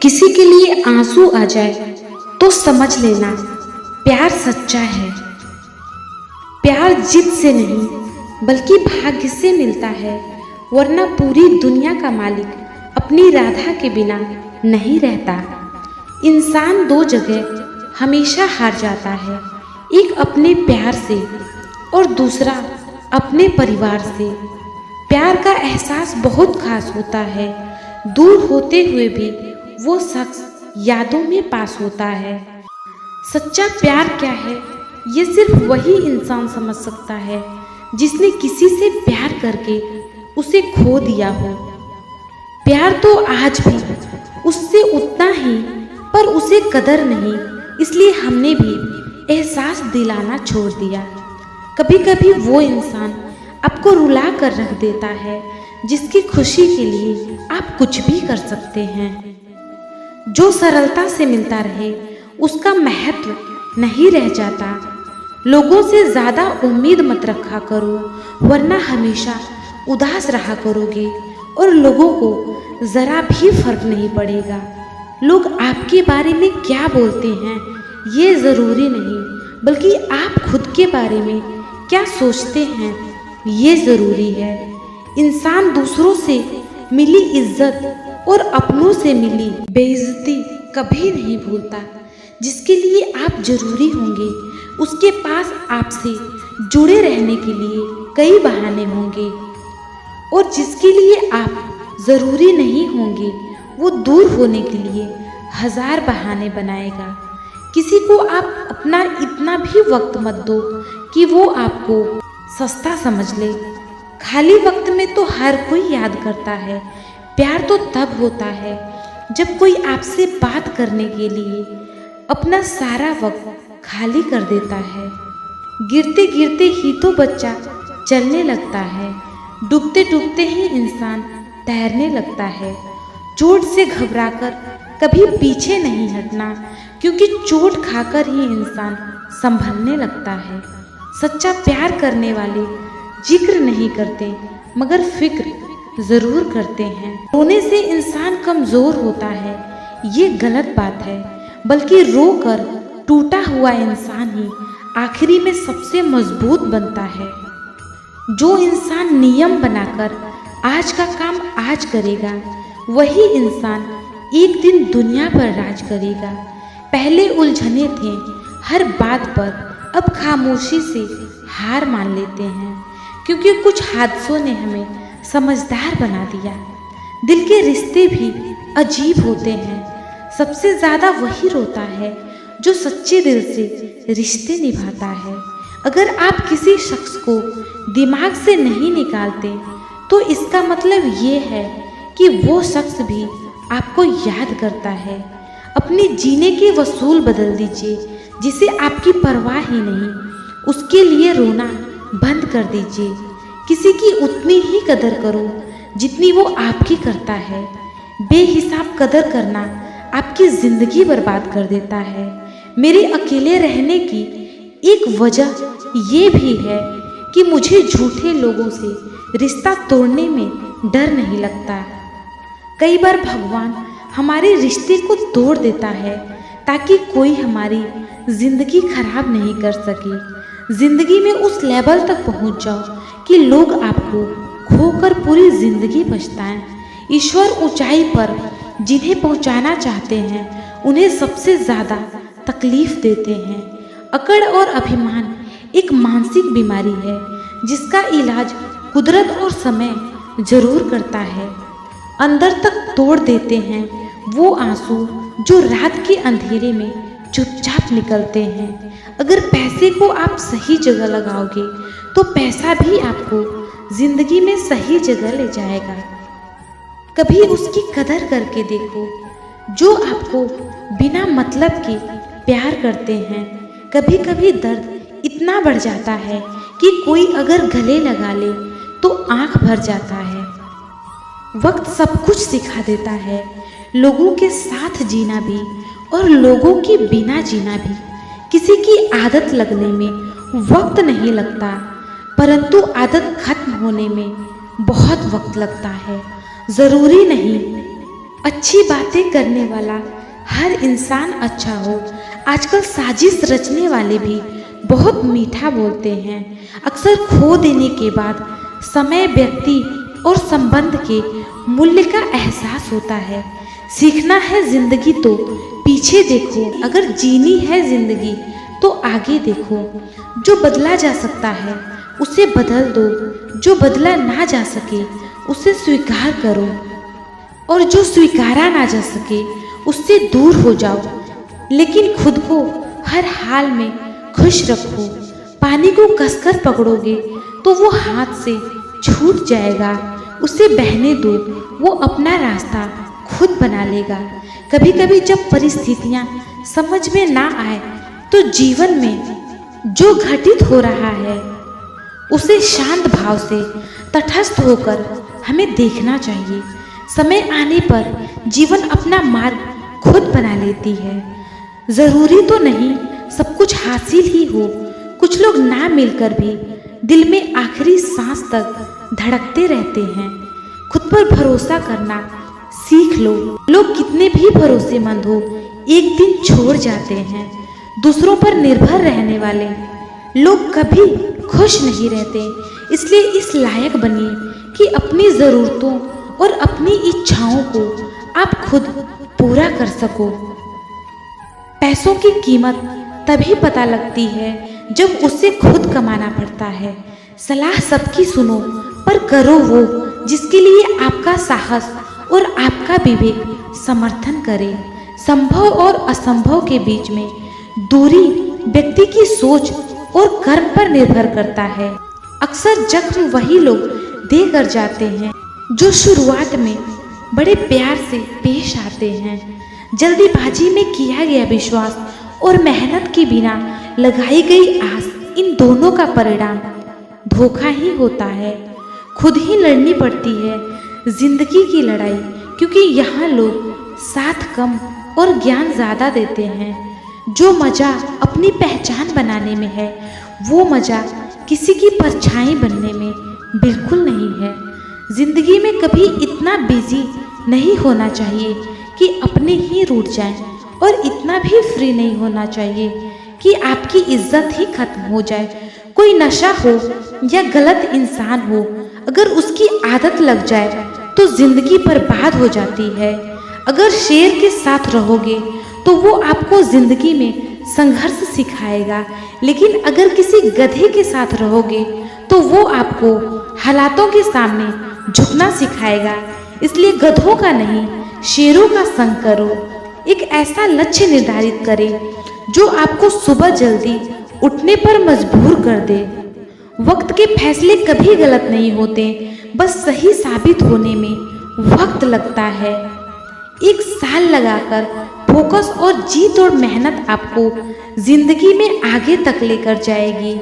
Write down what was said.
किसी के लिए आंसू आ जाए तो समझ लेना प्यार सच्चा है। प्यार जिद से नहीं बल्कि भाग्य से मिलता है, वरना पूरी दुनिया का मालिक अपनी राधा के बिना नहीं रहता। इंसान दो जगह हमेशा हार जाता है, एक अपने प्यार से और दूसरा अपने परिवार से। प्यार का एहसास बहुत खास होता है, दूर होते हुए भी वो शख्स यादों में पास होता है। सच्चा प्यार क्या है ये सिर्फ वही इंसान समझ सकता है जिसने किसी से प्यार करके उसे खो दिया हो। प्यार तो आज भी उससे उतना ही, पर उसे कदर नहीं, इसलिए हमने भी एहसास दिलाना छोड़ दिया। कभी कभी वो इंसान आपको रुला कर रख देता है जिसकी खुशी के लिए आप कुछ भी कर सकते हैं। जो सरलता से मिलता रहे उसका महत्व नहीं रह जाता। लोगों से ज़्यादा उम्मीद मत रखा करो, वरना हमेशा उदास रहा करोगे और लोगों को ज़रा भी फर्क नहीं पड़ेगा। लोग आपके बारे में क्या बोलते हैं ये ज़रूरी नहीं, बल्कि आप खुद के बारे में क्या सोचते हैं ये ज़रूरी है। इंसान दूसरों से मिली इज्जत और अपनों से मिली बेइज्जती कभी नहीं भूलता। जिसके लिए आप जरूरी होंगे उसके पास आपसे जुड़े रहने के लिए कई बहाने होंगे, और जिसके लिए आप ज़रूरी नहीं होंगे वो दूर होने के लिए हजार बहाने बनाएगा। किसी को आप अपना इतना भी वक्त मत दो कि वो आपको सस्ता समझ ले। खाली वक्त में तो हर कोई याद करता है, प्यार तो तब होता है जब कोई आपसे बात करने के लिए अपना सारा वक्त खाली कर देता है। गिरते गिरते ही तो बच्चा चलने लगता है, डूबते डूबते ही इंसान तैरने लगता है। चोट से घबराकर कभी पीछे नहीं हटना, क्योंकि चोट खाकर ही इंसान संभलने लगता है। सच्चा प्यार करने वाले जिक्र नहीं करते मगर फिक्र ज़रूर करते हैं। रोने से इंसान कमज़ोर होता है ये गलत बात है, बल्कि रोकर टूटा हुआ इंसान ही आखिरी में सबसे मजबूत बनता है। जो इंसान नियम बनाकर आज का काम आज करेगा, वही इंसान एक दिन दुनिया पर राज करेगा। पहले उलझने थे हर बात पर, अब खामोशी से हार मान लेते हैं, क्योंकि कुछ हादसों ने हमें समझदार बना दिया। दिल के रिश्ते भी अजीब होते हैं, सबसे ज़्यादा वही रोता है जो सच्चे दिल से रिश्ते निभाता है। अगर आप किसी शख्स को दिमाग से नहीं निकालते तो इसका मतलब ये है कि वो शख्स भी आपको याद करता है। अपने जीने के वसूल बदल दीजिए, जिसे आपकी परवाह ही नहीं उसके लिए रोना बंद कर दीजिए। किसी की उतनी ही कदर करो जितनी वो आपकी करता है। बेहिसाब कदर करना आपकी ज़िंदगी बर्बाद कर देता है। मेरे अकेले रहने की एक वजह ये भी है कि मुझे झूठे लोगों से रिश्ता तोड़ने में डर नहीं लगता। कई बार भगवान हमारे रिश्ते को तोड़ देता है ताकि कोई हमारी ज़िंदगी खराब नहीं कर सके। ज़िंदगी में उस लेवल तक पहुंच जाओ कि लोग आपको खोकर पूरी ज़िंदगी पछताएं। ईश्वर ऊंचाई पर जिन्हें पहुंचाना चाहते हैं उन्हें सबसे ज़्यादा तकलीफ देते हैं। अकड़ और अभिमान एक मानसिक बीमारी है जिसका इलाज कुदरत और समय जरूर करता है। अंदर तक तोड़ देते हैं वो आंसू जो रात के अंधेरे में चुपचाप निकलते हैं। अगर पैसे को आप सही जगह लगाओगे तो पैसा भी आपको जिंदगी में सही जगह ले जाएगा। कभी उसकी कदर करके देखो जो आपको बिना मतलब के प्यार करते हैं। कभी कभी दर्द इतना बढ़ जाता है कि कोई अगर गले लगा ले तो आंख भर जाता है। वक्त सब कुछ सिखा देता है, लोगों के साथ जीना भी और लोगों के बिना जीना भी। किसी की आदत लगने में वक्त नहीं लगता, परंतु आदत खत्म होने में बहुत वक्त लगता है। ज़रूरी नहीं अच्छी बातें करने वाला हर इंसान अच्छा हो। आजकल साजिश रचने वाले भी बहुत मीठा बोलते हैं। अक्सर खो देने के बाद समय, व्यक्ति और संबंध के मूल्य का एहसास होता है। सीखना है जिंदगी तो पीछे देखो, अगर जीनी है जिंदगी तो आगे देखो। जो बदला जा सकता है उसे बदल दो, जो बदला ना जा सके उसे स्वीकार करो, और जो स्वीकारा ना जा सके उससे दूर हो जाओ। लेकिन खुद को हर हाल में खुश रखो। पानी को कसकर पकड़ोगे तो वो हाथ से छूट जाएगा, उसे बहने दो, वो अपना रास्ता खुद बना लेगा। कभी कभी जब परिस्थितियां समझ में ना आए तो जीवन में जो घटित हो रहा है उसे शांत भाव से तटस्थ होकर हमें देखना चाहिए। समय आने पर जीवन अपना मार्ग खुद बना लेती है। जरूरी तो नहीं सब कुछ हासिल ही हो, कुछ लोग ना मिलकर भी दिल में आखिरी सांस तक धड़कते रहते हैं। खुद पर भरोसा करना सीख लो। लोग कितने भी भरोसेमंद हो एक दिन छोड़ जाते हैं। दूसरों पर निर्भर रहने वाले लोग कभी खुश नहीं रहते। इसलिए इस लायक बनिए कि अपनी ज़रूरतों और अपनी इच्छाओं को आप खुद पूरा कर सको। पैसों की कीमत तभी पता लगती है जब उसे खुद कमाना पड़ता है। सलाह सबकी सुनो पर करो वो जिसके लिए आपका साहस और आपका विवेक समर्थन करे। संभव और असंभव के बीच में दूरी व्यक्ति की सोच और कर्म पर निर्भर करता है। अक्सर जख्म वही लोग देकर जाते हैं जो शुरुआत में बड़े प्यार से पेश आते हैं। जल्दीबाजी में किया गया विश्वास और मेहनत के बिना लगाई गई आस, इन दोनों का परिणाम धोखा ही होता है। खुद ही लड़नी पड़ती है जिंदगी की लड़ाई, क्योंकि यहाँ लोग साथ कम और ज्ञान ज़्यादा देते हैं। जो मज़ा अपनी पहचान बनाने में है वो मज़ा किसी की परछाई बनने में बिल्कुल नहीं है। जिंदगी में कभी इतना बिजी नहीं होना चाहिए कि अपने ही रूठ जाएं, और इतना भी फ्री नहीं होना चाहिए कि आपकी इज्जत ही खत्म हो जाए। कोई नशा हो या गलत इंसान हो, अगर उसकी आदत लग जाए तो जिंदगी बर्बाद हो जाती है। अगर शेर के साथ रहोगे तो वो आपको जिंदगी में संघर्ष सिखाएगा, लेकिन अगर किसी गधे के साथ रहोगे तो वो आपको हालातों के सामने झुकना सिखाएगा। इसलिए गधों का नहीं, शेरों का संग करो। एक ऐसा लक्ष्य निर्धारित करें जो आपको सुबह जल्दी उठने पर मजबूर कर दे। वक्त के फैसले कभी गलत नहीं होते, बस सही साबित होने में वक्त लगता है। एक साल लगाकर फोकस और जी तोड़ मेहनत आपको जिंदगी में आगे तक लेकर जाएगी।